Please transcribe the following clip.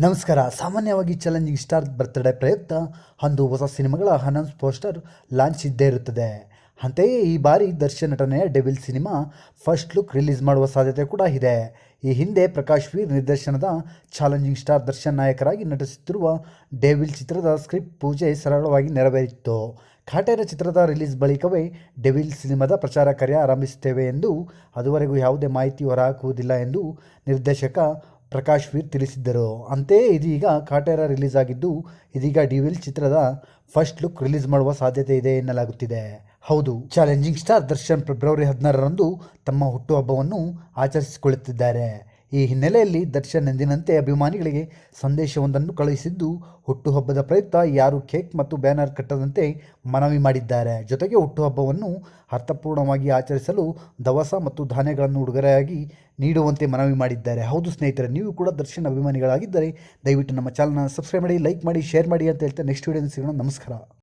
ನಮಸ್ಕಾರ. ಸಾಮಾನ್ಯವಾಗಿ challenging star birthday ಪ್ರಯುಕ್ತ ಅಂದು ಹೊಸ ಸಿನಿಮಾಗಳ ಅನೌನ್ಸ್ ಪೋಸ್ಟರ್ ಲಾಂಚ್ ಇದ್ದೇ ಇರುತ್ತದೆ. ಅಂತೆಯೇ ಈ ಬಾರಿ ದರ್ಶನ್ ನಟನೆಯ devil cinema first look release ಮಾಡುವ ಸಾಧ್ಯತೆ ಕೂಡ ಇದೆ. ಈ ಹಿಂದೆ ಪ್ರಕಾಶ್ ವೀರ್ ನಿರ್ದೇಶನದ ಚಾಲೆಂಜಿಂಗ್ ಸ್ಟಾರ್ ದರ್ಶನ್ ನಾಯಕರಾಗಿ ನಟಿಸುತ್ತಿರುವ ಡೆವಿಲ್ ಚಿತ್ರದ ಸ್ಕ್ರಿಪ್ಟ್ ಪೂಜೆ ಸರಳವಾಗಿ ನೆರವೇರಿತ್ತು. ಕಾಟೇರ ಚಿತ್ರದ ರಿಲೀಸ್ ಬಳಿಕವೇ ಡೆವಿಲ್ ಸಿನಿಮಾದ ಪ್ರಚಾರ ಕಾರ್ಯ ಆರಂಭಿಸುತ್ತೇವೆ ಎಂದು, ಅದುವರೆಗೂ ಯಾವುದೇ ಮಾಹಿತಿ ಹೊರಹಾಕುವುದಿಲ್ಲ ಎಂದು ನಿರ್ದೇಶಕ ಪ್ರಕಾಶ್ ವೀರ್ ತಿಳಿಸಿದ್ದರು. ಅಂತೆಯೇ ಇದೀಗ ಕಾಟೇರ ರಿಲೀಸ್ ಆಗಿದ್ದು, ಇದೀಗ ಡೆವಿಲ್ ಚಿತ್ರದ ಫಸ್ಟ್ ಲುಕ್ ರಿಲೀಸ್ ಮಾಡುವ ಸಾಧ್ಯತೆ ಇದೆ ಎನ್ನಲಾಗುತ್ತಿದೆ. ಹೌದು, ಚಾಲೆಂಜಿಂಗ್ ಸ್ಟಾರ್ ದರ್ಶನ್ ಫೆಬ್ರವರಿ 16ರಂದು ತಮ್ಮ ಹುಟ್ಟುಹಬ್ಬವನ್ನು ಆಚರಿಸಿಕೊಳ್ಳುತ್ತಿದ್ದಾರೆ. ಈ ಹಿನ್ನೆಲೆಯಲ್ಲಿ ದರ್ಶನ್ ಎಂದಿನಂತೆ ಅಭಿಮಾನಿಗಳಿಗೆ ಸಂದೇಶವೊಂದನ್ನು ಕಳುಹಿಸಿದ್ದು, ಹುಟ್ಟುಹಬ್ಬದ ಪ್ರಯುಕ್ತ ಯಾರು ಕೇಕ್ ಮತ್ತು ಬ್ಯಾನರ್ ಕಟ್ಟದಂತೆ ಮನವಿ ಮಾಡಿದ್ದಾರೆ. ಜೊತೆಗೆ ಹುಟ್ಟುಹಬ್ಬವನ್ನು ಅರ್ಥಪೂರ್ಣವಾಗಿ ಆಚರಿಸಲು ದವಸ ಮತ್ತು ಧಾನ್ಯಗಳನ್ನು ಉಡುಗೊರೆಯಾಗಿ ನೀಡುವಂತೆ ಮನವಿ ಮಾಡಿದ್ದಾರೆ. ಹೌದು ಸ್ನೇಹಿತರೆ, ನೀವು ಕೂಡ ದರ್ಶನ್ ಅಭಿಮಾನಿಗಳಾಗಿದ್ದರೆ ದಯವಿಟ್ಟು ನಮ್ಮ ಚಾನಲ್ನ ಸಬ್ಸ್ಕ್ರೈಬ್ ಮಾಡಿ, ಲೈಕ್ ಮಾಡಿ, ಶೇರ್ ಮಾಡಿ ಅಂತ ಹೇಳ್ತಾ ನೆಕ್ಸ್ಟ್ ವಿಡಿಯೋದಲ್ಲಿ ಸಿಗೋಣ. ನಮಸ್ಕಾರ.